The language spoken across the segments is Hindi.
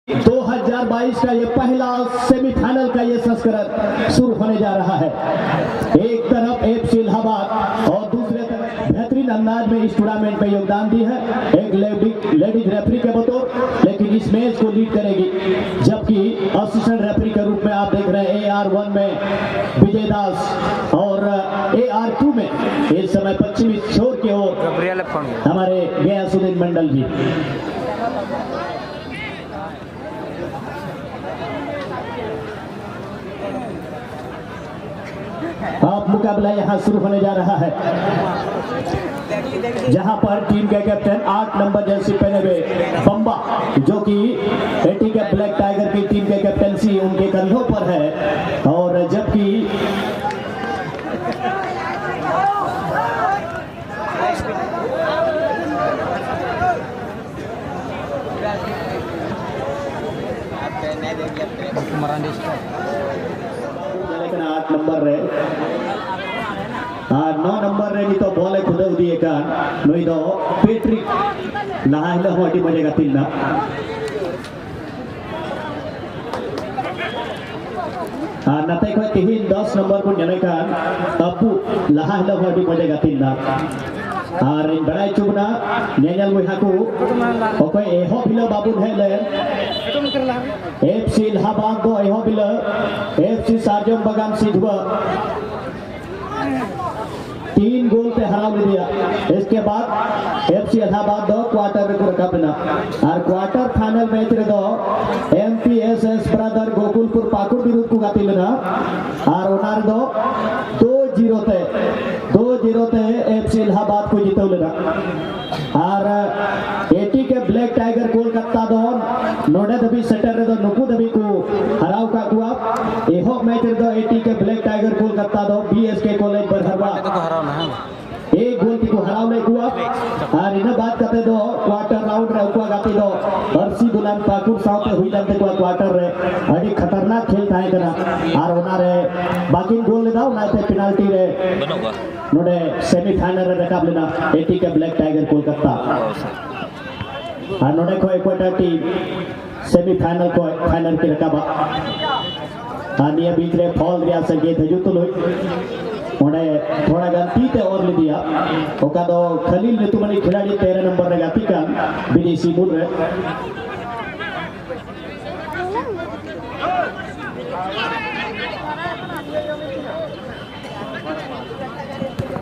2022 का ये पहला सेमीफाइनल का ये संस्करण शुरू होने जा रहा है। एक तरफ एफसी इलाहाबाद और दूसरे तरफ बेहतरीन अंदाज में इस टूर्नामेंट में योगदान दी है एक लेडीज रेफरी के बतौर, लेकिन इस मैच को लीड करेगी, जबकि असिस्टेंट रेफरी के रूप में आप देख रहे हैं AR1 में विजय दास और AR2 में इस समय पश्चिमी छोर की ओर हमारे गयासुद्दीन मंडल जी। अब मुकाबला यहाँ शुरू होने जा रहा है, जहां पर टीम के कैप्टन 8 नंबर जर्सी पहने हुए बम्बा, जो कि एटी के ब्लैक टाइगर की टीम के कैप्टनसी उनके कंधों पर है, और जबकि लेकिन 8 नंबर रे 9 नंबर रे तो बॉल खुद दिए कान नुई दो पेट्रिक लाहले हो अटी मजे गातिल ना नते को तिहिन 10 नंबर को जने कान अबू लाहले हो अटी मजे गातिल ना और इन बड़ाई चुबना नेनल मुई हाकू ओके एहो बिलो बाबू हेले एफसी इलाहाबाद दो एहो बिलो एफसी सार्जम बगान सिद्धवा 3 गोल पे हरा दिया। इसके बाद एफसी इलाहाबाद दो क्वार्टर में रखना और क्वार्टर फाइनल मैच रे दो एमपीएसएस ब्रदर गोकुलपुर पाकुड़ विरुद्ध को गाती लेना और ओनार दो 2-0 ते एफसी इलाहाबाद को जीतो लेना और एटी के ब्लैक टाइगर कोलकाता दो नोडे दबी सेटर रे दो नुकु दबी को हराव का कुआ एहो मैच रे दो एटी के ब्लैक टाइगर कोलकाता दो बीएसके कॉलेज बरहरवा एक गोल की को हराव ले कुआ और इन बात करते दो क्वार्टर राउंड रे कुआ गाती दो अर्सी दुलान पाकुर साउथ हुई जानते को क्वार्टर रे अड़ी खतरनाक खेल थाए करा और ओना रे बाकी गोल ले दाओ ना ते पेनाल्टी रे नोडे सेमीफाइनल रे रकाब लेना एटी के ब्लैक टाइगर कोलकाता और नोडे को एकटा टीम सेमीफाइनल को फाइनल के रकाबा आनिया बीच रे फॉल रिया संगीत हजूतुल ओने थोड़ा गलती ते और ले दिया ओका दो खलील ने तुमनी खिलाड़ी 13 नंबर रे गाती का विदेशी मूल रे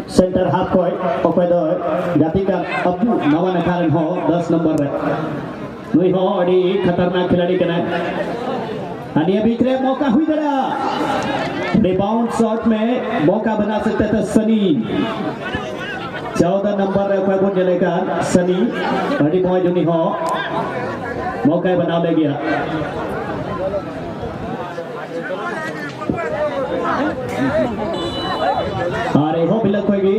सेंटर हाफ को ओके दो गाती का अब्बू नवा नखारन हो 10 नंबर रे नुई हो अड़ी खतरनाक खिलाड़ी कना अनिया बीच रे मौका हुई दरा रिबाउंड शॉट में मौका बना सकते थे सनी 14 नंबर रे कोई बोल चलेगा सनी अड़ी मौज नहीं हो मौका बना ले गया अरे हो बिलक होगी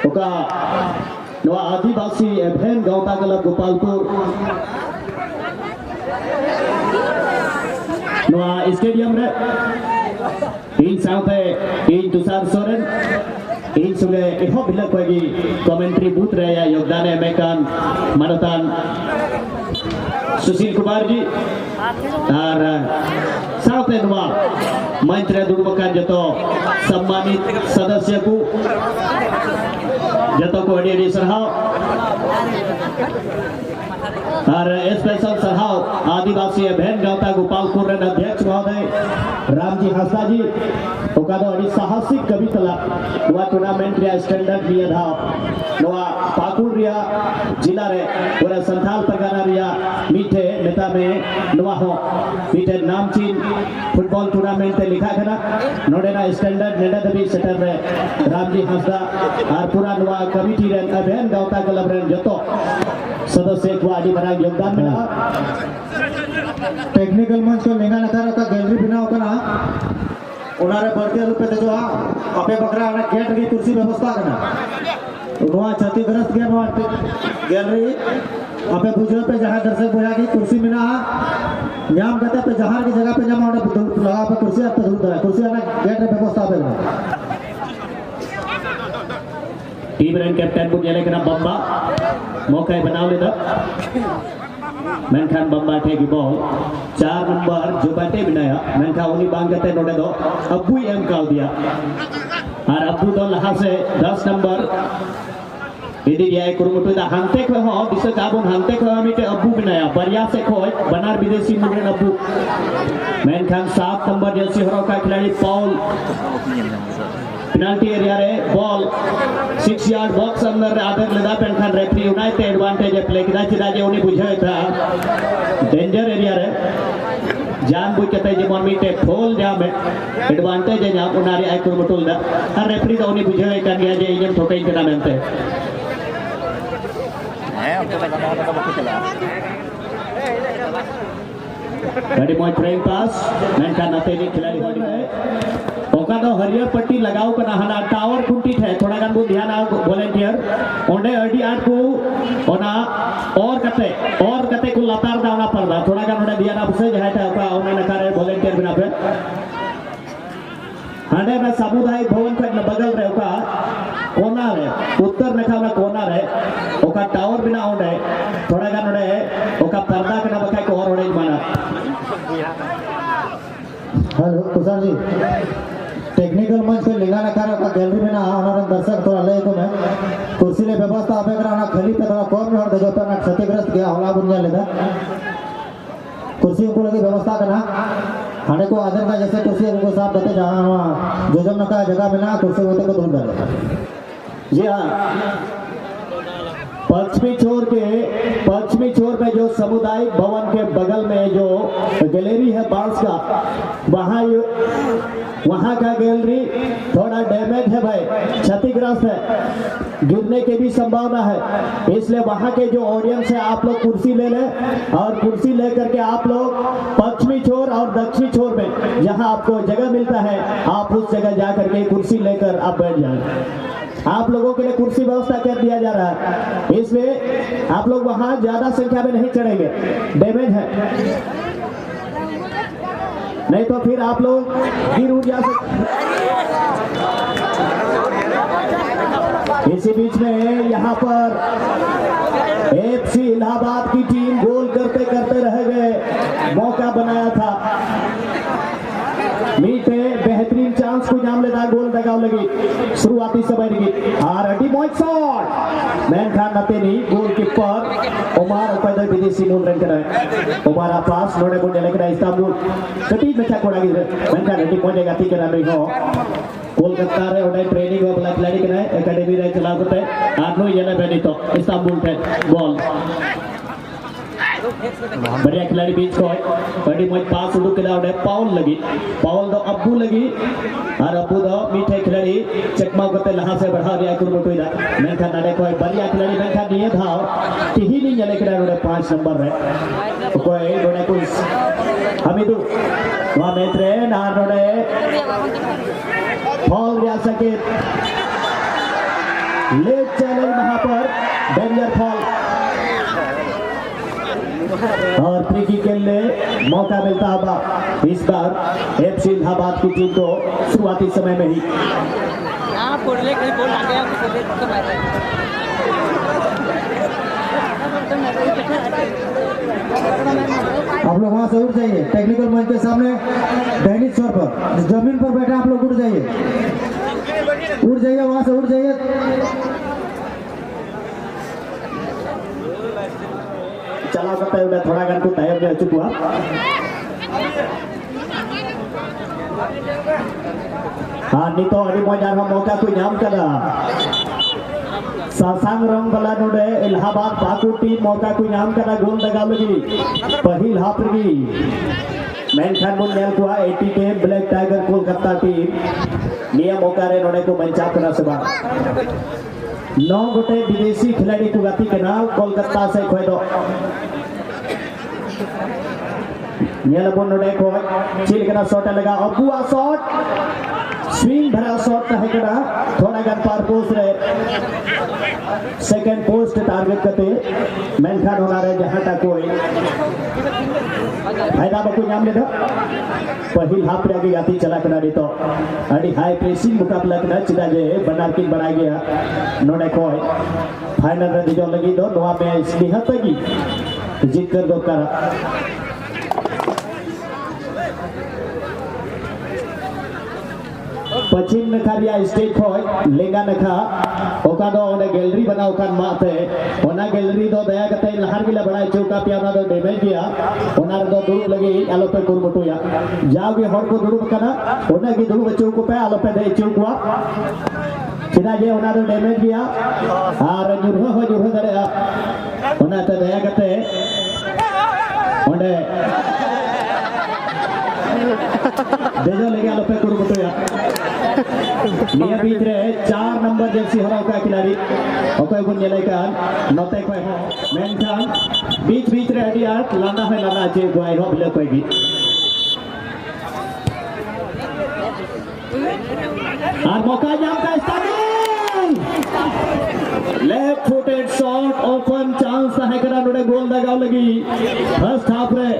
ओका नवा आदिवासी एभेन गांवता क्लब गोपालपुर नवा स्टेडियम रे इन साउथे इन तुषार सोरेन इन सुगे एहो बिलक होगी कमेंट्री बूथ रे या योगदान एमेकान मानतान सुशील कुमार जी और साउथे नवा मंच रे दुर्बकान जतो सम्मानित सदस्य को जतो को अड़ी सरहाव और स्पेशल सरहाव आदिवासी अभियान गांवता गोपालपुर रे अध्यक्ष महोदय रामजी हंसदा जी ओकादो अड़ी साहसिक कवितला वा टूर्नामेंट रे स्टैंडर्ड लिया था नवा पाकुड़ रिया जिला रे पूरा संथाल परगना रिया मीठे नेता में नवा हो मीठे नामचीन फुटबॉल टूर्नामेंट ते लिखा करा नोडेना स्टैंडर्ड नेडा दबी सेटर रे रामजी हंसदा और पूरा नवा कमिटी रे अभियान गांवता क्लब रे जतो सदस्य को आदि बना योगदान मिला टेक्निकल मंच को लेंगा नकार का गैलरी बिना होकना उनारे बढ़ते रूप पे जो अपे बकरा गेट की कुर्सी व्यवस्था करना नोआ क्षतिग्रस्त गया नोआ गैलरी अपे बुजुर्ग पे जहां दर्शक बुझा की कुर्सी मिला न्याम कहते पे जहां की जगह पे जमा लगा पे कुर्सी पे दूर है कुर्सी ना गेट व्यवस्था पे टीम रन कैप्टन को जेले कना बम्बा मौका बनाव लेदा मेनखान बम्बाटे की बॉल 4 नंबर जुबाटे बनाया मेनखा उनी बांग कते नोडे दो अब्बू एम काल दिया और अब्बू दो लहा से 10 नंबर इदी दिया कुरुमुटु दा हांते को हो दिसे काबुन हांते को मिटे अब्बू बनाया बरिया से खोज बनार विदेशी मुगन अब्बू मेनखान 7 नंबर जर्सी हरो का खिलाड़ी पॉल पेनल्टी एरिया रे बॉल 6 यार्ड बॉक्स अंदर रे आदर लेदा पेनखान रेफरी यूनाइटेड एडवांटेज प्ले किदा चिदा जे उनी बुझे था डेंजर एरिया रे जान बुझ के जे मन मिटे फोल जाम एडवांटेज जे नाम उनारी आई कुरुमुटुल दा हर रेफरी दा उनी बुझे का गया जे इजम ठोकई केना मेनते गाड़ी मोय ट्रेन पास मेनखान नते नि खिलाड़ी होडी है ओका दो हरियर पट्टी लगाओ कना हना टावर खुंटी थे थोड़ा गान बो ध्यान आ वॉलंटियर ओंडे अडी आट को ओना और कते को लतार दावना पड़दा थोड़ा गान ओंडे ध्यान आ से जहां था ओका ओने नकारे वॉलंटियर बिना पे हांडे ना सामुदायिक भवन का बगल रे ओका कोना रे उत्तर नखा ना कोना रे ओका टावर बिना ओंडे थोड़ा गान ओंडे ओका पर्दा कना बका को और ओंडे माना हेलो कुशाल जी टेक्निकल मंच पे लिंगा नकार का गैलरी में ना आना दर्शक थोड़ा ले को मैं कुर्सी ले व्यवस्था अबे करा ना खली पे थोड़ा कम और दे तो ना क्षतिग्रस्त गया होला बुनिया लेदा कुर्सी को लगी व्यवस्था करना खाने को आदर का जैसे कुर्सी उनको साफ करते जाना जो जब ना जगह मिला कुर्सी होते को दूर कर जी हाँ पश्चिमी छोर पे जो सामुदायिक भवन के बगल में जो गैलरी है बांस का वहाँ का गैलरी थोड़ा डैमेज है भाई क्षतिग्रस्त है गिरने की भी संभावना है इसलिए वहाँ के जो ऑडियंस है आप लोग कुर्सी ले लें और कुर्सी ले करके आप लोग पश्चिमी छोर और दक्षिणी छोर में जहाँ आपको जगह मिलता है आप उस जगह जा करके कुर्सी लेकर आप बैठ जाएं आप लोगों के लिए कुर्सी व्यवस्था कर दिया जा रहा है इसलिए आप लोग वहां ज्यादा संख्या में नहीं चढ़ेंगे डैमेज है नहीं तो फिर आप लोग गिर उठ जा सकते इसी बीच में यहाँ पर एफसी इलाहाबाद की टीम गोल करते करते रह गए मौका बनाया था मीटे बेहतरीन चांस को जाम लेदा गोल दगाव लगी शुरुआती समय लगी और अडी मॉइक शॉट मेनखान नतेनी गोलकीपर उमार उपैदा विदेशी मूल रन करे उमारा पास नोडे को लेकर इस्तांबुल कटी बेचा कोडागी मेनखान अडी मॉइक गाती के नाम हो कोलकाता रे ओडे ट्रेनिंग वाला खिलाड़ी के एकेडमी रे चला करते आनो येना बेनितो इस्तांबुल थे बॉल बढ़िया खिलाड़ी बीच को बड़ी मौज पास उड़ू के दाव पाउल लगी पाउल दो अब्बू लगी और अब्बू दो मीठे खिलाड़ी चकमा करते लहा से बढ़ा दिया कुरुमुटु दा मेनखा नाडे कोई बढ़िया खिलाड़ी मेनखा दिए धाव तिही नहीं जले खिलाड़ी उड़े 5 नंबर रे कोई उड़े कुछ हमिदु वहां मैच रे ना उड़े फॉल रिया सके ले चैलेंज वहां पर डेंजर फॉल और फ्री किक के लिए मौका मिलता है इस बार एफसी इलाहाबाद की टीम को शुरुआती समय में ही आप लोग वहां से उठ जाइए टेक्निकल मंच के सामने दैनिक छोर पर जमीन पर बैठे आप लोग उठ जाइए वहां से उठ जाइए चला करता है थोड़ा गान को टाइम में चुका हाँ नहीं तो अड़ी मजा मौका को नाम करा सासांग रंग वाला नोडे इलाहाबाद बाकू टीम मौका को नाम करा गोल दगाव लगी पहिल हाफ लगी मेनखान मुन नेल को 80 के ब्लैक टाइगर कोलकाता टीम नियम मौका रे नोडे को बंचाव करना सभा 9 गोटे विदेशी खिलाड़ी को गति के नाम कोलकाता से खोए दो नेलबोन नोडे को चिल कना शॉट लगा अबुआ शॉट स्विंग भरा शॉट है कना थोड़ा गन पार पोस्ट रे सेकंड पोस्ट टारगेट करते मेनखान होना रे जहां तक कोई फायदा बको नाम ले दो पहिल हाफ रे आगे गति चला कना रे तो अड़ी हाई प्रेसिंग मुकाबला कना चिदा जे बनार किन बना गया नोडे को फाइनल रे जो लगी दो नोआ में स्नेहतगी जितकर दोकारा पश्चिम नखा स्टेट खो लेंगा नखा ओका दो ओने गैलरी बनाओ कान माते ओना गैलरी दो दया कते लहार गिला बड़ा चौका पिया ओना दो डैमेज गया ओना दो दुरुब लगी आलो पे कुरमुटुया जाओगे हर को दुरुब कना ओना की दुरुब चौको पे आलो पे दे चौकुआ चिना जे ओना दो डैमेज गया और जुरह दरे ओना ते दया कते ओंडे देजो लेके आलो पे कुरमुटुया निया बीच रे 4 नंबर जर्सी हराव का खिलाड़ी ओकय गुन जेले कान नते कोय हो मेनखान बीच रे अडी आट लाना है लाना चे गोय हो बिले कोय भी और मौका जाम का starting left footed shot open chance है करा नोडे गोल लगाव लगी फर्स्ट हाफ रे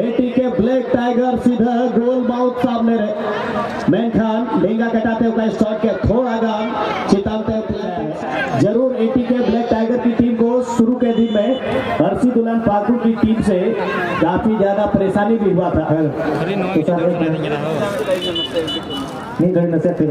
एटी के ब्लैक टाइगर सीधा गोल माउथ सामने रे मेनखान लेंगा कटाते हुए शॉट के थोड़ा गाम चिताते जरूर एटी के ब्लैक टाइगर की टीम को शुरू के दिन में हर्षी दुल्हन पाकू की टीम से काफी ज्यादा परेशानी भी हुआ था नहीं घड़ी नशे फिर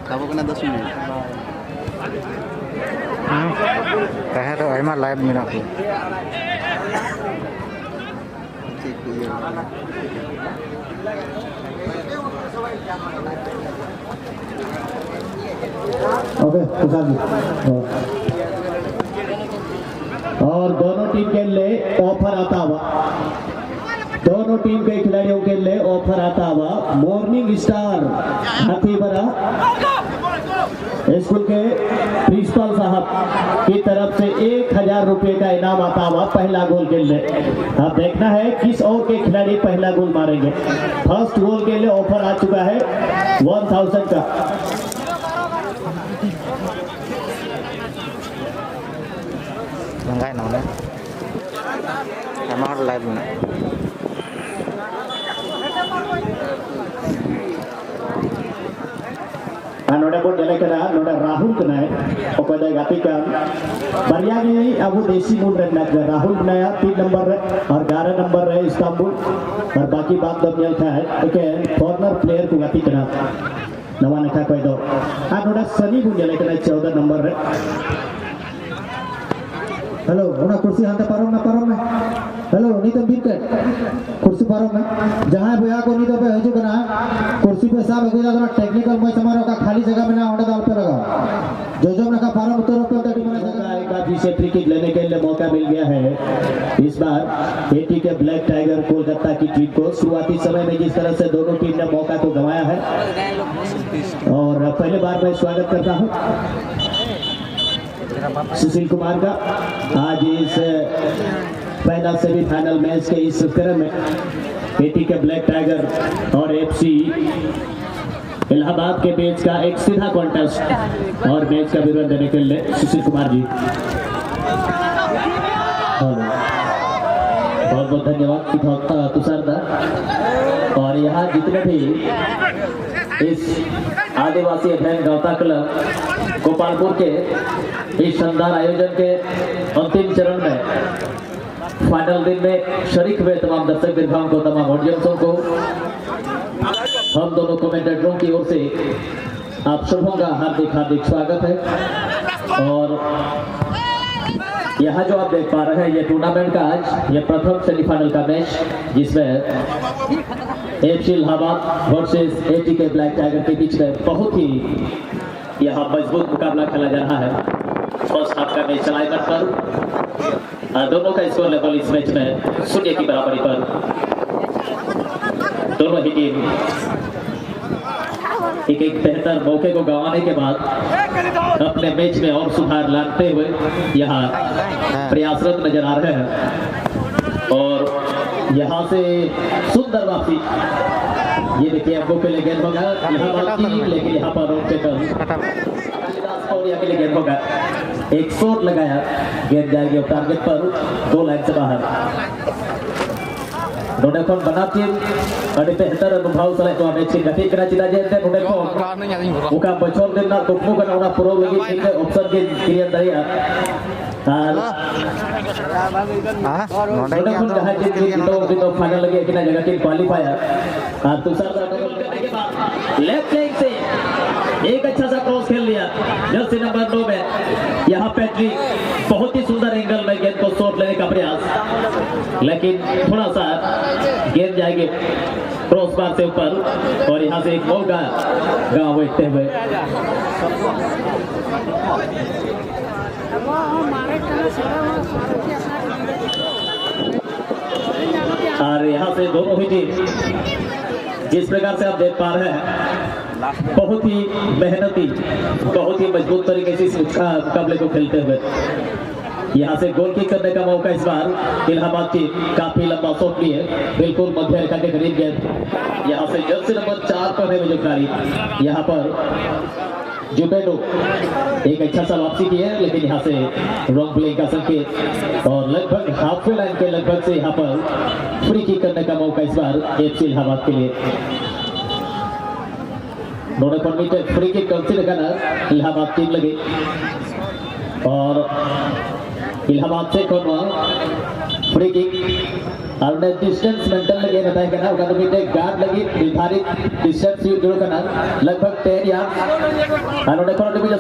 Kamu kena 10 minit. कहे तो आइमा लाइव मेरा को ओके कुशल जी और दोनों टीम के लिए ऑफर आता हुआ दोनों टीम के खिलाड़ियों के लिए ऑफर आता हुआ मॉर्निंग स्टार हाथीबरा स्कूल के प्रिंसिपल साहब की तरफ से 1000 रुपए का इनाम आता हुआ पहला गोल के लिए। अब देखना है किस और के खिलाड़ी पहला गोल मारेंगे। फर्स्ट गोल के लिए ऑफर आ चुका है 1000 का। मंगाए ना हमारा लाइव में नोडे बोर्ड जले करा नोडे राहुल कना है ओकदे गाती का बरिया में अब देसी मूल रखना है राहुल बनाया 3 नंबर रे और 11 नंबर रे इस्तांबुल और बाकी बात दो मिल था है ओके फॉरनर प्लेयर को गाती कना नवा नखा कोई दो आ नोडे सनी बुन जले कना 14 नंबर रे हेलो उना कुर्सी हाथ पारो ना हेलो नी तो बीट कुर्सी पारो में जहां भैया को नी तो पे हजू कना कुर्सी पे साहब हो जाता टेक्निकल मैच हमारा का खाली जगह में ना ओंडे दाल पे लगा जो ना का पारो उतर पे तो टीम मौका एक बार फिर से फ्री किक लेने के लिए मौका मिल गया है। इस बार एटी के ब्लैक टाइगर कोलकाता की टीम को शुरुआती समय में जिस तरह से दोनों टीम ने मौका को गंवाया है और पहले बार मैं स्वागत करता हूं सुशील कुमार का आज इस पहला सेमीफाइनल मैच के इस क्रम में एटी के ब्लैक टाइगर और एफसी इलाहाबाद के बीच का एक सीधा कॉन्टेस्ट और मैच का विवरण देने के लिए सुशील कुमार जी बहुत बहुत धन्यवाद तुषार दा। और यहाँ जितने भी इस आदिवासी अध्ययन गांवता क्लब गोपालपुर के इस शानदार आयोजन के अंतिम चरण में फाइनल दिन में शरीक हुए तमाम दर्शक बिरभाओं को तमाम ऑडियंसों को हम दोनों कमेंटेटरों की ओर से आप सबों का हार्दिक स्वागत है। और यहाँ जो आप देख पा रहे हैं ये टूर्नामेंट का आज ये प्रथम सेमीफाइनल का मैच जिसमें एफसी इलाहाबाद वर्सेस एटी के ब्लैक टाइगर के बीच में बहुत ही यहाँ मजबूत मुकाबला खेला जा रहा है। फर्स्ट हाफ का मैच चलाए पर दोनों का स्कोर लेवल इस मैच में 0 की बराबरी पर दोनों ही टीम एक बेहतर मौके को गंवाने के बाद अपने मैच में और सुधार लाते हुए यहाँ प्रयासरत नजर आ रहे हैं। और यहाँ से सुंदर वापसी, ये देखिए आपको के लिए गेंद होगा यहाँ बात की, लेकिन यहाँ पर रोक के लिए गेंद होगा, एक शॉट लगाया, गेंद जाएगी और टारगेट पर 2 लाइन से बाहर। नोडे फोन बना टीम अड़ी बेहतर अनुभव सलाह तो मैच की गति करा चिदा जे नोडे फोन मुका बचोर दिन ना कुकमु का नोना प्रो लगी एक ऑप्शन के क्लियर दरिया नोडे फोन जहां जे दिन फाइनल लगे कि ना जगह टीम क्वालीफायर तुषार करने के बाद लेफ्ट लेग से एक अच्छा सा क्रॉस खेल लिया जर्सी नंबर 9 में। यहाँ पैट्रिक बहुत ही सुंदर एंगल में गेंद को शॉट लेने का प्रयास, लेकिन थोड़ा सा गेंद जाएगी क्रॉस बार से ऊपर और यहाँ से एक मौका गांव बैठते हुए। और यहाँ से दोनों ही टीम जिस प्रकार से आप देख पा रहे हैं बहुत ही मेहनती, बहुत ही मजबूत तरीके से इस मुकाबले को खेलते हुए। यहाँ से गोल किक करने का मौका इस बार इलाहाबाद टीम काफी लंबा शॉट ली है, बिल्कुल मध्य रेखा के करीब गेंद। यहाँ से जर्सी नंबर 4 पर है जो खिलाड़ी, यहाँ पर जुपेडो एक अच्छा सा वापसी की है, लेकिन यहाँ से रॉन्ग प्ले का संकेत और लगभग हाफ लाइन के लगभग से यहाँ पर फ्री किक करने का मौका इस बार एफसी इलाहाबाद के लिए। फ्री किक कंसीडर करना इलाहाबाद टीम लगे और इलाहाबाद से फ्री किक और डिस्टेंस मेंटेन लगे बताया करना गार्ड लगी निर्धारित डिस्टेंस जुड़ो करना लगभग 10 यार्ड और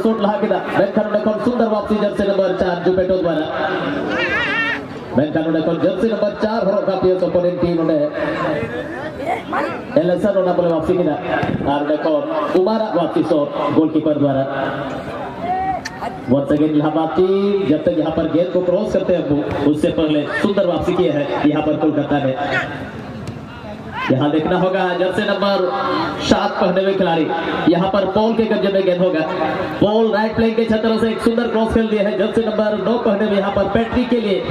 शॉट लहा के सुंदर वापसी जर्सी नंबर 4 जुपेटो द्वारा जर्सी नंबर 4 हो का प्लेयर ओपोनेंट टीम ने एलएसआर होना बोले वापसी की ना और देखो उमारा वापसी शॉट गोलकीपर द्वारा। वंस अगेन इलाहाबाद टीम जब तक यहाँ पर गेंद को क्रॉस करते हैं उससे पहले सुंदर वापसी की है यहाँ पर कोलकाता ने। यहाँ देखना होगा जर्सी नंबर 7 पहने हुए खिलाड़ी, यहाँ पर पॉल के कब्जे में गेंद होगा। पॉल राइट प्लेन के छतरों से एक सुंदर क्रॉस खेल दिया है जर्सी नंबर 9 पहने हुए यहाँ पर पैट्रिक के लिए,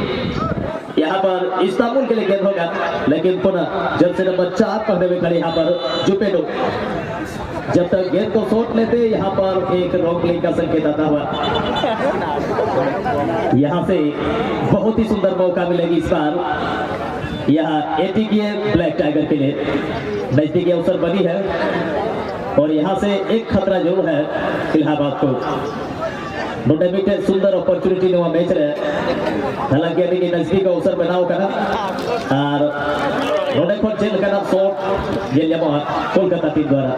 यहाँ पर इस्तांबुल के लिए गेंद होगा, लेकिन पुनः जर्सी नंबर 4 पहने हुए खिलाड़ी यहाँ पर जुपेडो जब तक गेंद को शॉट लेते यहाँ पर एक रॉन्ग प्ले का संकेत आता हुआ। यहाँ से बहुत ही सुंदर मौका मिलेगी इस बार यहाँ एटीके ब्लैक टाइगर के लिए, नजदीकी अवसर बनी है और यहाँ से एक खतरा जरूर है इलाहाबाद को। नोटेमिटे सुंदर अपॉर्चुनिटी ने मैच रहे, हालांकि अभी के नजदीक अवसर बनाओ करना और नोटेफोन चेल करना शॉट ये कोलकाता टीम द्वारा।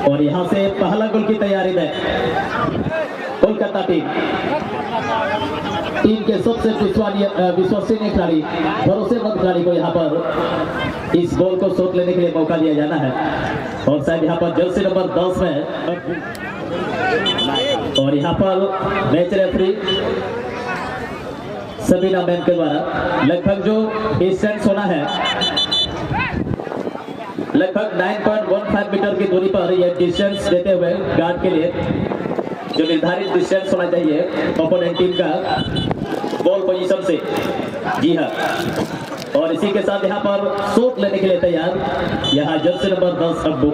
और यहाँ से पहला गोल की तैयारी में कोलकाता टीम के सबसे विश्वसनीय खिलाड़ी, भरोसेमंद खिलाड़ी को यहाँ पर इस बॉल को शॉट लेने के लिए मौका दिया जाना है और शायद यहाँ पर जर्सी नंबर 10 में और यहाँ पर मैच रेफरी सबीना मैम के द्वारा लगभग जो डिस्टेंस होना है लगभग 9.15 मीटर की दूरी पर यह डिस्टेंस देते हुए गार्ड के लिए जो निर्धारित डिस्टेंस होना चाहिए ओपोनेंट टीम का बॉल पोजीशन से। जी हाँ, और इसी के साथ यहाँ पर शॉट लेने के लिए तैयार यहाँ जर्सी नंबर 10 अब्बू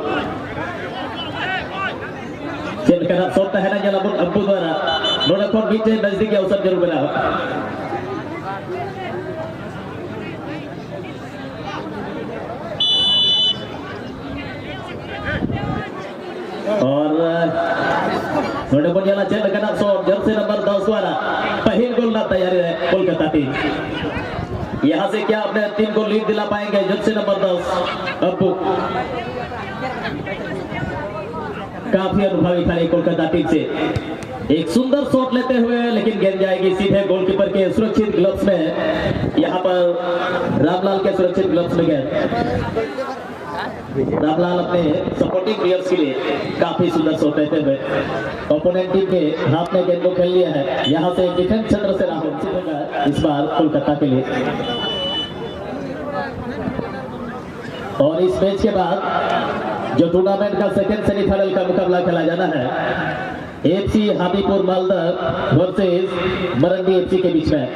शॉट है ना जल अब्बू द्वारा नोडा बीच नजदीकी अवसर जरूर बना। और जर्सी नंबर 10 द्वारा पहल गोल ना तैयारी है कोलकाता टीम। यहाँ से क्या अपने टीम को लीड दिला पाएंगे जर्सी नंबर 10 अब्बू, काफी अनुभवी खिलाड़ी कोलकाता टीम से एक सुंदर शॉट लेते हुए, लेकिन गेंद जाएगी सीधे गोलकीपर के सुरक्षित ग्लव्स में, यहाँ पर रामलाल के सुरक्षित ग्लव्स में गेंद रामलाल अपने सपोर्टिंग प्लेयर्स के लिए काफी सुंदर शॉट लेते हुए ओपोनेंट टीम के हाथ में गेंद को खेल लिया है। यहाँ से डिफेंस क्षेत्र से राहुल इस बार कोलकाता के लिए। और इस मैच के बाद जो टूर्नामेंट का सेकेंड सेमीफाइनल का मुकाबला खेला जाना है FC Habibpur Malda versus Marandi FC के बीच में।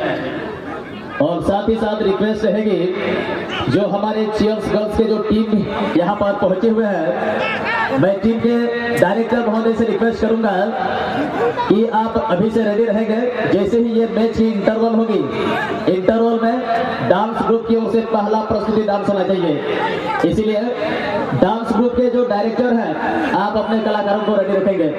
और साथ ही साथ रिक्वेस्ट रहेगी जो हमारे चीयर्स गर्ल्स के जो टीम यहाँ पर पहुंचे हुए हैं, मैं टीम के डायरेक्टर महोदय से रिक्वेस्ट करूंगा कि आप अभी से रेडी रहेंगे। जैसे ही ये मैच की इंटरवल होगी, इंटरवल में डांस ग्रुप की ओर से पहला प्रस्तुति डांस होना चाहिए। इसीलिए डांस ग्रुप के जो डायरेक्टर हैं आप अपने कलाकारों को रेडी रखेंगे।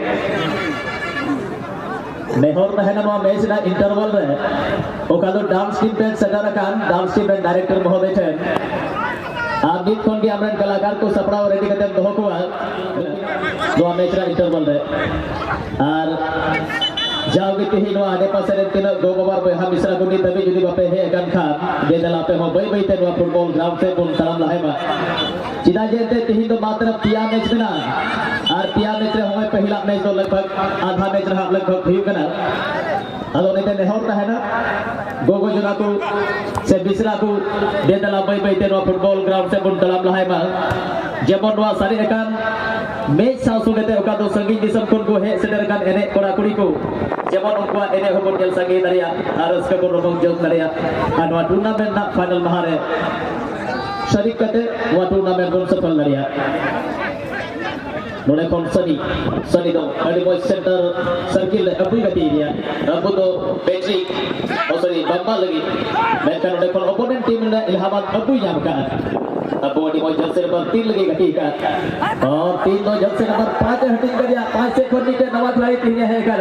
मेहर मेहनवा मैच ना इंटरवल रे ओका दो डांस टीम पे सेटर कान डांस टीम पे डायरेक्टर महोदय थे आप नित खन के आमरन कलाकार को सपड़ा रेडी करते दोह को दो मैच ना इंटरवल रे और जाओगे तिही नो आने पास रे तीन दो बार पे हम मिश्रा को नी तभी जुदी बापे है गन खा दे दला पे हो बई ते नो फुटबॉल ग्राउंड से पुन सलाम लाहेबा चिदा जेते तिही तो मात्र पिया मैच में ना और पिया मैच रे हमें पहला मैच तो लगभग आधा मैच रहा लगभग हुई कना अदो नेते नेहर है ना गोगो जुना को से बिसरा को दे दला बई ते नो फुटबॉल ग्राउंड से पुन सलाम लाहेबा जेमन वा सारी एकान मैच साव सुगते ओका दो संगीत दिसम कोन को हे सेटर कान एने कोड़ा कुड़ी को जेमन उनका एने होबन जेल संगीत दरिया और उसके को रोबंग जोक दरिया और टूर्नामेंट ना फाइनल महारे शरीक करते वो टूर्नामेंट को सफल दरिया नोने कौन सनी दो अड़ी बॉय सेंटर सर्किल अबुई गति एरिया अबु दो बैटरी और सॉरी बम्बा लगी मैं का नोने कौन ओपोनेंट टीम ने इलाहाबाद अबुई जाम का अब बॉडी बॉय जल्द से नंबर 3 लगी घटी का और 3 दो जल्द से नंबर 5 हटिंग कर दिया 5 से खोलने के नवा खिलाड़ी तीन है कर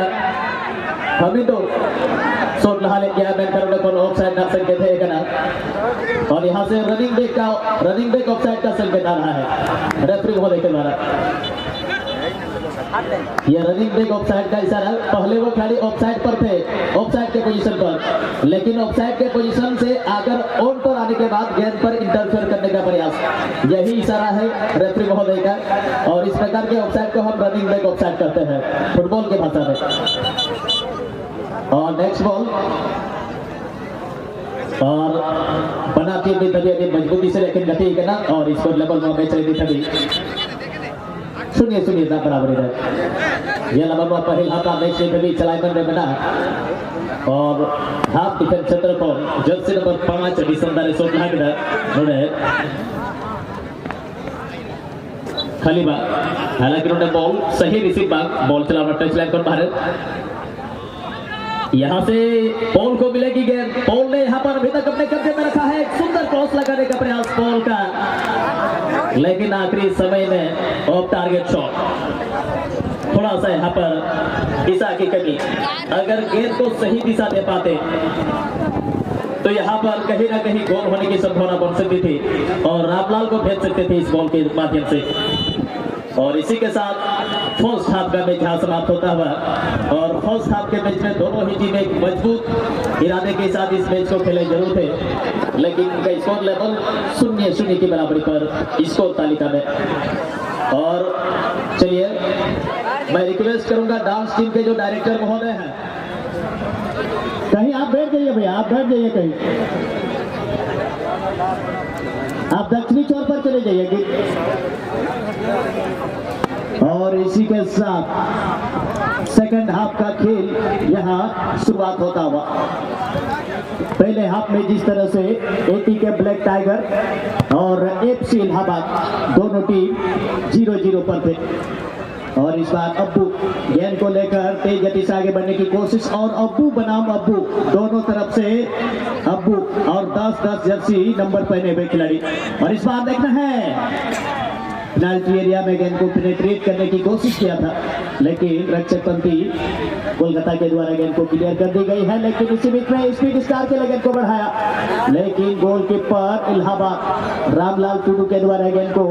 हमें तो शॉट लहा ले गया मैं करोड़ को ऑफसाइड ना संकेत है करना और यहां से रनिंग बैक ऑफसाइड का संकेत आ रहा है रेफरी महोदय के द्वारा। ये रनिंग बैक ऑफसाइड का इशारा पहले वो खिलाड़ी ऑफसाइड पर थे ऑफसाइड के पोजीशन पर, लेकिन ऑफसाइड के पोजीशन से आकर ऑन पर आने के बाद गेंद पर इंटरफेयर करने का प्रयास, यही इशारा है रेफरी महोदय का। और इस प्रकार के ऑफसाइड को हम रनिंग बैक ऑफसाइड करते हैं फुटबॉल के भाषा में। और नेक्स्ट बॉल और बना टीम भी तभी मजबूती से लेकिन गति करना और स्कोर लेवल में मैच रेडी तभी सुनिए ना बराबर है ये लंबा पहला हाफ मैच में भी चलाए बन बना और हाफ डिफेंस क्षेत्र पर जर्सी नंबर 5 डिसंबर शॉट लागे नोडे खाली बा हालांकि नोडे बॉल सही रिसीव बा बॉल चलाना टच लाइन पर बाहर यहां से पॉल को मिलेगी गेंद पॉल ने यहां पर अभी तक अपने कब्जे में रखा है एक सुंदर क्रॉस लगाने का प्रयास पॉल का लेकिन आखिरी समय में ऑफ टारगेट शॉट थोड़ा सा यहाँ पर दिशा की कमी अगर गेंद को सही दिशा दे पाते तो यहाँ पर कहीं ना कहीं गोल होने की संभावना बन सकती थी और रामलाल को भेज सकते थे इस बॉल के माध्यम से। और इसी के साथ फर्स्ट हाफ का मैच यहाँ समाप्त होता हुआ और फर्स्ट हाफ के मैच में दोनों ही टीमें एक मजबूत इरादे के साथ इस मैच को खेले जरूर थे लेकिन उनका स्कोर लेवल 0-0 की बराबरी पर स्कोर तालिका में। और चलिए मैं रिक्वेस्ट करूंगा डांस टीम के जो डायरेक्टर महोदय हैं कहीं आप बैठ जाइए भैया, आप बैठ जाइए कहीं, आप दक्षिणी चौर पर चले जाइए। और इसी के साथ सेकंड हाफ का खेल यहाँ शुरुआत होता हुआ। पहले हाफ में जिस तरह से एटी के ब्लैक टाइगर और एफसी इलाहाबाद दोनों टीम 0-0 पर थे और इस बार अब्बू गेंद को लेकर तेज गति से आगे बढ़ने की कोशिश और अब्बू बनाम अब्बू दोनों तरफ से अब्बू और 10-10 जर्सी नंबर पहने हुए खिलाड़ी। और इस बार देखना है पेनाल्टी एरिया में गेंद को पेनिट्रेट करने की कोशिश किया था लेकिन रक्षक पंथी कोलकाता के द्वारा गेंद को क्लियर कर दी गई है लेकिन इसी बीच में स्पीड स्टार के गेंद को बढ़ाया लेकिन गोलकीपर इलाहाबाद रामलाल टुडू के द्वारा गेंद को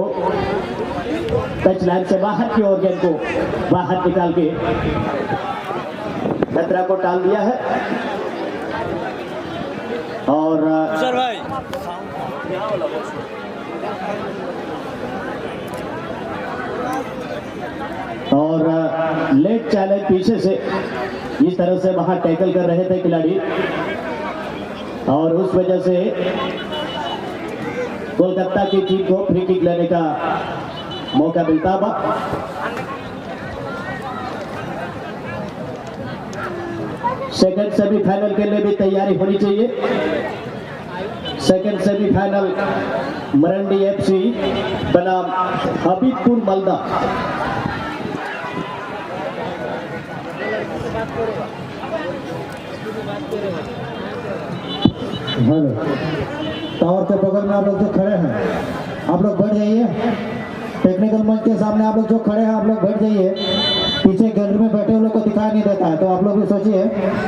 टच लाइन से बाहर की ओर गेंद को बाहर निकाल के खतरा को टाल दिया है। और और लेग चैलेंज पीछे से इस तरह से वहां टैकल कर रहे थे खिलाड़ी और उस वजह से कोलकाता की टीम को फ्री किक लेने का मौका मिलता बा। सेकंड सेमीफाइनल के लिए भी तैयारी होनी चाहिए। सेकंड सेमीफाइनल मरंडी एफसी बनाम हबीबपुर मालदा। हेलो, टावर के बगल में आप लोग जो खड़े हैं आप लोग बैठ जाइए। टेक्निकल मंच के सामने आप लोग जो खड़े हैं आप लोग बैठ जाइए। पीछे गैलरी में बैठे हुए लोग को दिखाई नहीं देता है, तो आप लोग भी सोचिए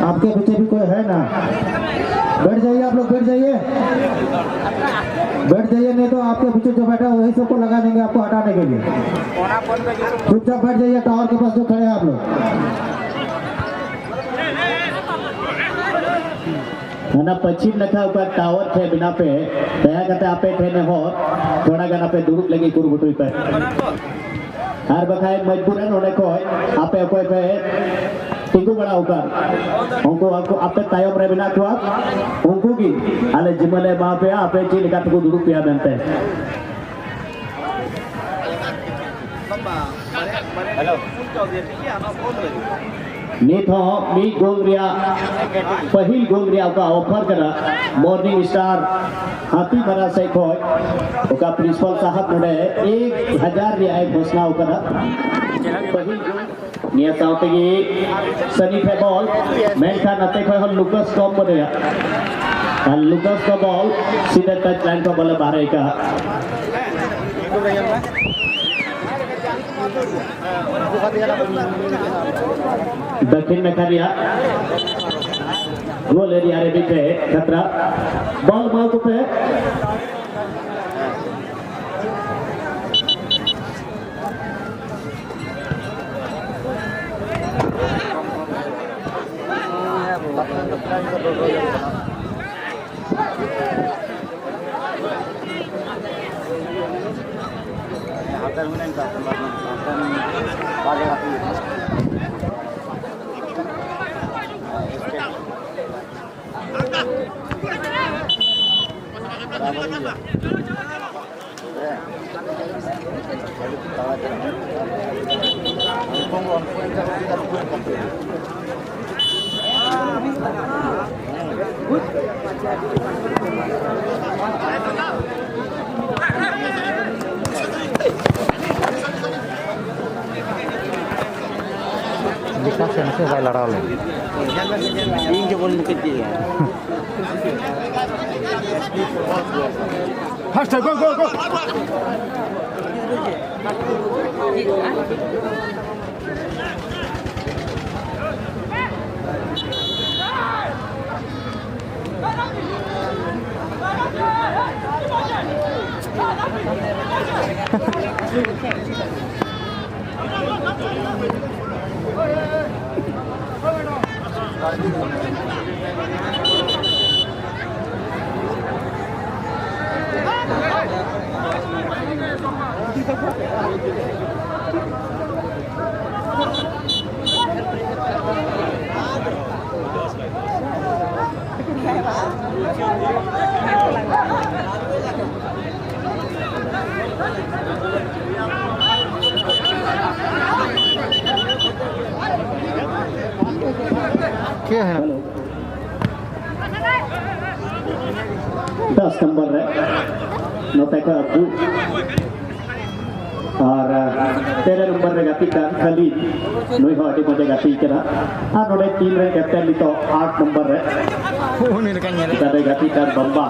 आपके पीछे भी कोई है ना। बैठ जाइए, आप लोग बैठ जाइए, बैठ जाइए, नहीं तो आपके पीछे जो बैठा है वही सबको लगा देंगे आपको हटाने के लिए। चुपचाप बैठ जाइए टावर के पास जो खड़े हैं आप लोग। ना पश्चिम नखा ऊपर टावर थे बिना पे दया करते आपे थे ने हो थोड़ा गाना पे दुरुप लगी कुरबुटुई पे हर बखाए मजबूरन होने को आपे कोई पे टिकू बड़ा ऊपर उनको आपको आपे तायम रे बिना को उनको की आले जिमले वहां पे आपे जी लगा तो दुरुप पिया बनते हेलो नीत हो मी गोल रिया पहिल गोल रिया का ऑफर करा मॉर्निंग स्टार हाथी मरा से कोई ओका प्रिंसिपल साहब ने 1000 रिया घोषणा करा पहिल गोल निया साउते की सनी पे बॉल मेनखा नते को हम लुकस टॉप पर गया और लुकस का बॉल सीधे टच लाइन पर बॉल बाहर का दक्षिण में खरिया गोल एरिया रे बीच खतरा बॉल बॉल को पे से भाई लड़ा ले इनके बोल मुके दिया फास्ट गो गो गो क्या है 10 नंबर है नोटे का अब्दू और 13 नंबर रे गाती का खलीद नुई हॉटी मजे गाती करा आ नोटे टीम रे कैप्टन ली तो 8 नंबर है तबे गाती का बम्बा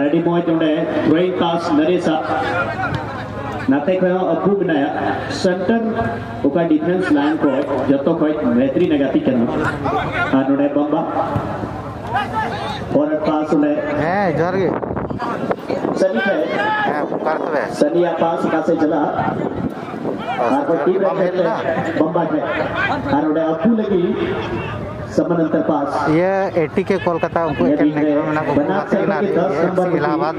रेडी बॉय तोड़े थ्रोइंग पास नरेसा नाते को अबू बनाया सेंटर ओका डिफेंस लाइन को जतो कोई बेहतरीन गाती करना आ नोटे बम्बा फॉरवर्ड पास उन्हें है जोर के सनी है करत है सनी पास का से चला और को टीम रे बम्बा है और उन्हें अबू लगी समानांतर पास ये 80 के कोलकाता उनको ये एक बीच में ना को बनारस से के 10 नंबर इलाहाबाद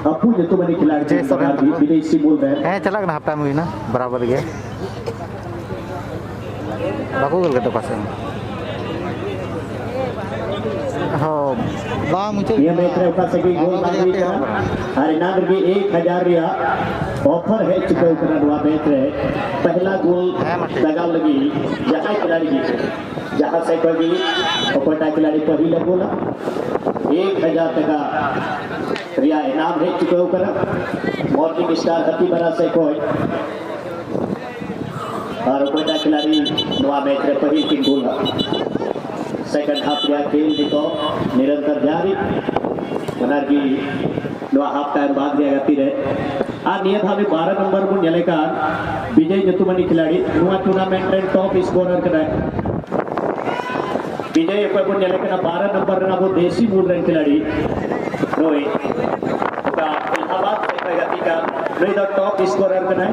अपू जतुमनी खिलाड़ी जय सोरेन भी विदेशी बोल रहे हैं है चला ना हफ्ता में ना बराबर गया बाकू गल के तो पास हाँ बा मुझे ये मैच रे उठा सकी गोल मारी अरे नागर की 1000 रिया ऑफर है चुके उतना दुआ मैच रे पहला गोल लगाव लगी जहां खिलाड़ी की जहां से कोई ओपटा खिलाड़ी पहले गोला 1000 टका रिया इनाम है चुके ऊपर मॉर्निंग स्टार हती बना से कोई और ओपटा खिलाड़ी दुआ मैच रे पहली की गोल सेकंड हाफ या खेल देखो निरंतर जारी बना की दो हाफ टाइम बाद दिया जाती रहे आ नियत हमें 12 नंबर को नेलेका विजय जतुमनी खिलाड़ी नुआ टूर्नामेंट रे टॉप स्कोरर कदा विजय को नेलेका 12 नंबर ना वो देसी मूल रन खिलाड़ी रोहित का इलाहाबाद से प्रगति का रे द टॉप स्कोरर कदा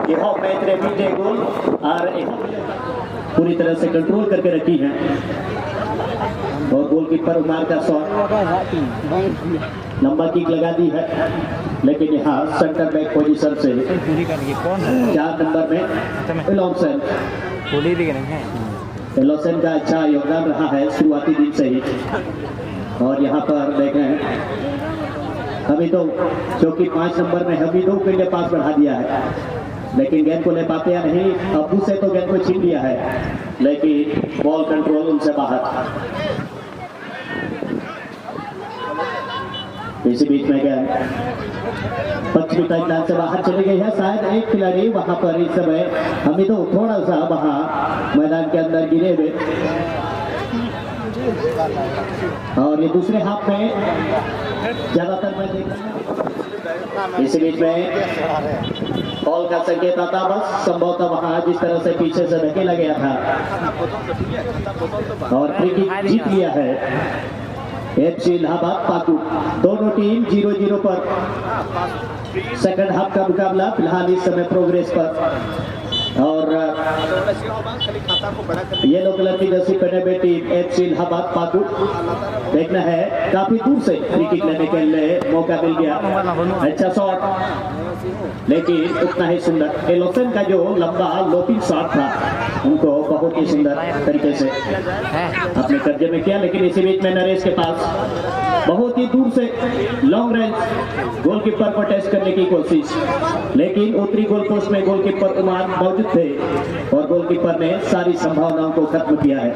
ये हो मैच रे विजय गोल और पूरी तरह से कंट्रोल करके रखी है और गोलकीपर उमार का शॉट लंबा किक लगा दी है लेकिन यहाँ सेंटर बैक पोजीशन से 4 नंबर में एलोसन का अच्छा योगदान रहा है शुरुआती दिन से ही और यहाँ पर देखें अभी तो चौकी 5 नंबर में हमीदों के लिए पास बढ़ा दिया है लेकिन गेंद को ले पाते या नहीं अब्बू से तो गेंद को छीन लिया है लेकिन बॉल कंट्रोल उनसे बाहर इसी बीच में गेंद पश्चिमी टाइटलाइन से बाहर चली गई है शायद एक खिलाड़ी वहां पर इस समय हमें तो थोड़ा सा वहां मैदान के अंदर गिरे हुए और ये दूसरे हाफ में ज्यादातर मैं देख इसी बीच में बॉल का संकेत आता बस संभवतः वहां जिस तरह से पीछे से धकेला गया था और फ्री किक जीत लिया है एफसी इलाहाबाद पाकू दोनों टीम 0-0 पर सेकंड हाफ का मुकाबला फिलहाल इस समय प्रोग्रेस पर और येलो कलर की जर्सी पहने हुए टीम एफसी इलाहाबाद पाकू देखना है काफी दूर से फ्री किक लेने के लिए मौका मिल गया अच्छा शॉट लेकिन उतना ही सुंदर एलोसन का जो लंबा लोपिंग शॉट था उनको बहुत ही सुंदर तरीके से अपने कब्जे में किया लेकिन इसी बीच में नरेश के पास बहुत ही दूर से लॉन्ग रेंज गोलकीपर को टेस्ट करने की कोशिश लेकिन उत्तरी गोल पोस्ट में गोलकीपर उमान मौजूद थे और गोलकीपर ने सारी संभावनाओं को खत्म किया है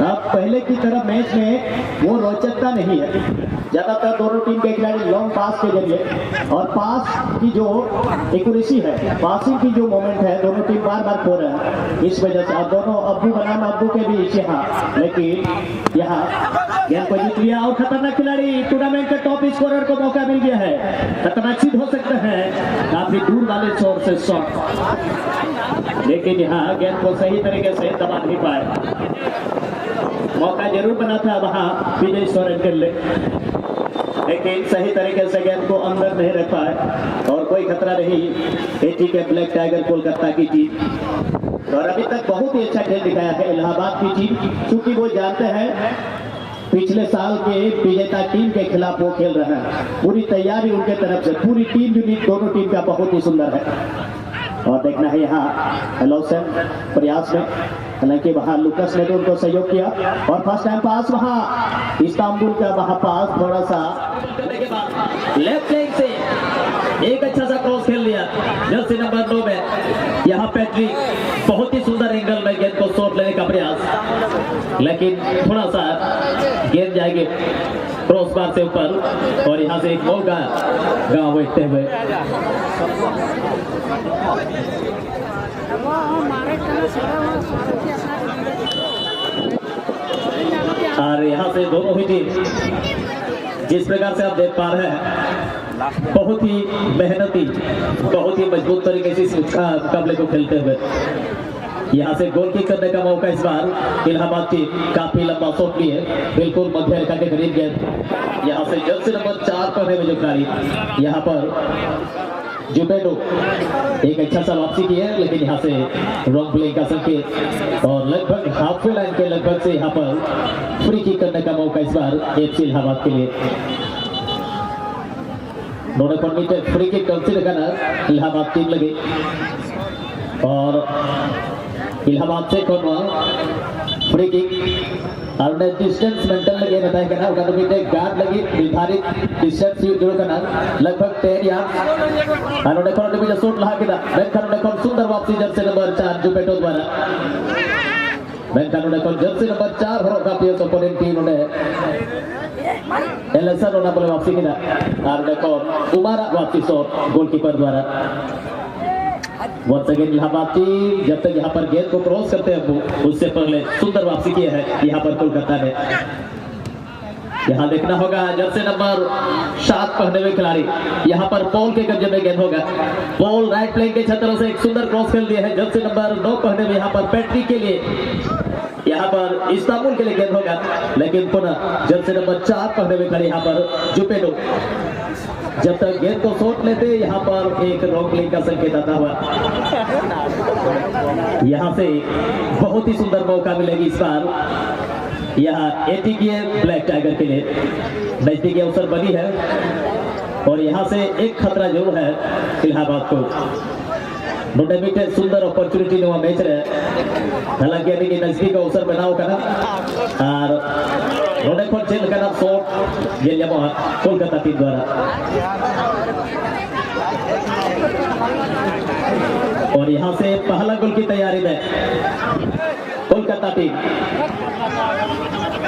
अब पहले की तरह मैच में वो रोचकता नहीं है ज्यादातर दोनों टीम के खिलाड़ी लॉन्ग पास के जरिए और पास की जो एक्यूरेसी है पासिंग की जो मोमेंट है दोनों टीम बार बार खो रहे हैं इस वजह से अब दोनों अब्बू बनाम अब्बू के बीच यहाँ लेकिन यहाँ गेंद को जीत लिया और खतरनाक खिलाड़ी टूर्नामेंट के टॉप स्कोरर को मौका मिल गया है खतरनाक सिद्ध हो सकता है काफी दूर वाले छोर से शॉट लेकिन यहाँ गेंद को सही तरीके से दबा नहीं पाए मौका जरूर बना था वहां विजय सोरेन के लिए लेकिन सही तरीके से गेंद को अंदर नहीं रख पाए और कोई खतरा नहीं एटी के ब्लैक टाइगर कोलकाता की टीम और अभी तक बहुत ही अच्छा खेल दिखाया है इलाहाबाद की टीम क्योंकि वो जानते हैं पिछले साल के विजेता टीम के खिलाफ वो खेल रहे हैं पूरी तैयारी उनके तरफ से पूरी टीम यूनिट दोनों टीम का बहुत ही सुंदर है और देखना है यहाँ एलोसन प्रयास में हालांकि वहाँ लुकस ने तो उनको सहयोग किया और फर्स्ट टाइम पास वहाँ इस्तांबुल का वहाँ पास थोड़ा सा लेफ्ट लेग से एक अच्छा सा क्रॉस खेल लिया जर्सी नंबर 9 में यहाँ पैट्रिक बहुत ही सुंदर एंगल में गेंद को शॉट लेने का प्रयास लेकिन थोड़ा सा गेंद जाएगी क्रॉस बार से ऊपर और यहाँ से एक मौका गाँव बैठते हुए और यहाँ से दोनों ही टीम जिस प्रकार से आप देख पा रहे हैं बहुत ही मेहनती बहुत ही मजबूत तरीके से इस मुकाबले को खेलते हुए यहाँ से गोल किक करने का मौका इस बार इलाहाबाद टीम काफी लंबा शॉट ली है बिल्कुल मध्य रेखा के करीब गेंद यहाँ से जर्सी नंबर 4 पर है जो खिलाड़ी यहाँ पर जुपेडो एक अच्छा सा वापसी की है, लेकिन यहाँ से रॉन्ग प्ले का संकेत और लगभग हाफ लाइन के लगभग से यहाँ पर फ्री किक करने का मौका इस बार एफसी इलाहाबाद के लिए। दोनों परमिटेड फ्री किक कंसीडर करना इलाहाबाद टीम लगे और इलाहाबाद से कौन फ्री किक और डिस्टेंस मेंटेन लगे बताया करना उनका गार्ड लगी निर्धारित डिस्टेंस जुड़ो करना लगभग 10 यार्ड और देखो जो शॉट लहा के बेनखान देखो सुंदर वापसी जर्सी नंबर 4 जुपेटो द्वारा बेनखान देखो जर्सी नंबर 4 हरो का प्लेयर ओपोनेंट टीम ने एलएसआर होना बोले वापसी के और देखो उमारा वापसी शॉट गोलकीपर द्वारा। वंस अगेन इलाहाबाद टीम जब तक यहाँ पर गेंद को क्रॉस करते हैं उससे पहले सुंदर वापसी की है यहाँ पर कोलकाता ने। यहाँ देखना होगा जर्सी नंबर 7 पहने हुए खिलाड़ी यहाँ पर पॉल के कब्जे में गेंद होगा। पॉल राइट फ्लैंक के छतरों से एक सुंदर क्रॉस खेल दिया है जर्सी नंबर 9 पहने हुए यहाँ पर पैट्रिक के लिए यहाँ पर इस्तांबुल के लिए गेंद होगा, लेकिन पुनः जर्सी नंबर 4 पहने हुए खिलाड़ी यहाँ पर जुपेडो जब तक गेंद को शॉट लेते यहाँ पर एक रॉन्ग प्ले का संकेत आता हुआ। यहाँ से बहुत ही सुंदर मौका मिलेगी इस बार यहाँ एटीके ब्लैक टाइगर के लिए। नजदीकी अवसर बनी है और यहाँ से एक खतरा जरूर है इलाहाबाद को। नोटे सुंदर अपॉर्चुनिटी नुआ मैच रहे हालांकि यानी नजदीक अवसर बनाओ करना और नोटे को चेल करना शॉट ये जमा कोलकाता टीम द्वारा। और यहाँ से पहला गोल की तैयारी में कोलकाता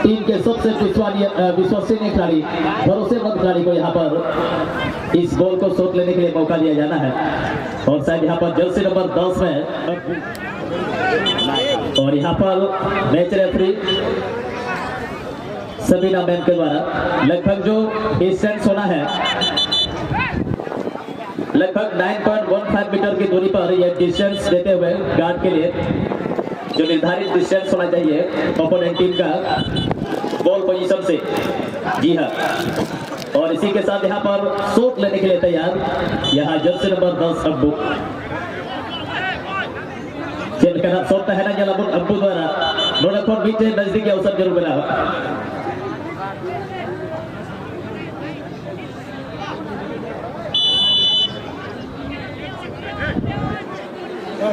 टीम के सबसे विश्वसनीय खिलाड़ी भरोसेमंद खिलाड़ी को यहाँ पर इस बॉल को शॉट लेने के लिए मौका दिया जाना है और शायद यहाँ पर जर्सी नंबर 10 में और यहाँ पर मैच रेफरी सबीना मैन के द्वारा लगभग जो डिस्टेंस होना है लगभग 9.15 मीटर की दूरी पर यह डिस्टेंस देते हुए गार्ड के लिए जो निर्धारित डिस्टेंस होना चाहिए ओपोनेंट टीम का बॉल पोजीशन से। जी हाँ, और इसी के साथ यहाँ पर शॉट लेने के लिए तैयार यहाँ जर्सी नंबर 10 अब्बू खेल करना शॉट है ना जलाबुल अब्बू द्वारा नोडा बीच नजदीकी अवसर जरूर बना।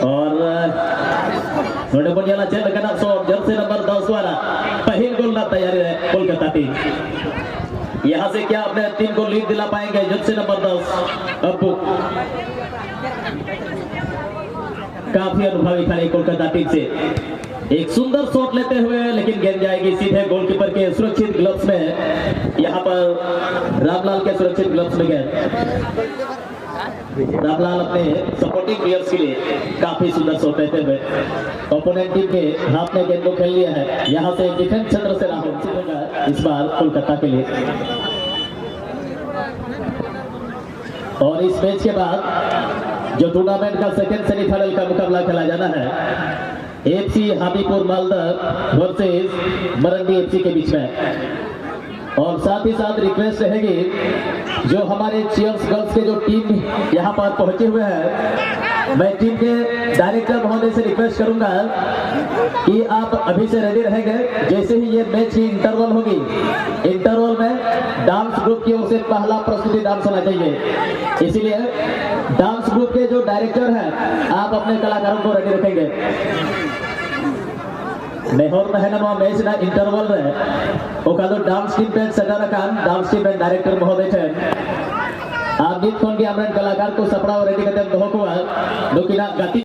और चेल करना शॉट जर्सी नंबर 10 द्वारा पहल गोल ना तैयारी है कोलकाता टीम। यहाँ से क्या अपने टीम को लीड दिला पाएंगे जर्सी नंबर 10 अब्बू काफी अनुभवी खिलाड़ी कोलकाता टीम से एक सुंदर शॉट लेते हुए लेकिन गेंद जाएगी सीधे गोलकीपर के सुरक्षित ग्लव्स में। यहाँ पर रामलाल के सुरक्षित ग्लव्स में गेंद रामलाल अपने सपोर्टिंग प्लेयर्स के लिए काफी सुंदर शॉट लेते हुए ओपोनेंट टीम के हाथ में गेंद को खेल लिया है। यहाँ से डिफेंस क्षेत्र से राहुल इस बार कोलकाता के लिए। और इस मैच के बाद जो टूर्नामेंट का सेकेंड सेमीफाइनल का मुकाबला खेला जाना है FC Habibpur Malda versus Marandi FC के बीच में। और साथ ही साथ रिक्वेस्ट रहेगी जो हमारे चीयर्स गर्ल्स के जो टीम यहाँ पर पहुंचे हुए हैं मैं टीम के डायरेक्टर महोदय से रिक्वेस्ट करूंगा कि आप अभी से रेडी रहेंगे। जैसे ही ये मैच की इंटरवल होगी इंटरवल में डांस ग्रुप की ओर से पहला प्रस्तुति डांस होना चाहिए, इसीलिए डांस ग्रुप के जो डायरेक्टर हैं आप अपने कलाकारों को रेडी रखेंगे। मेहर रहनमा मैच ना इंटरवल रे ओका दो डांस टीम पे सटर कान डांस टीम पे डायरेक्टर महोदय ठेन आप नित कोन के हमरन कलाकार को सपड़ा रेडी करते दोह को नुकिना गति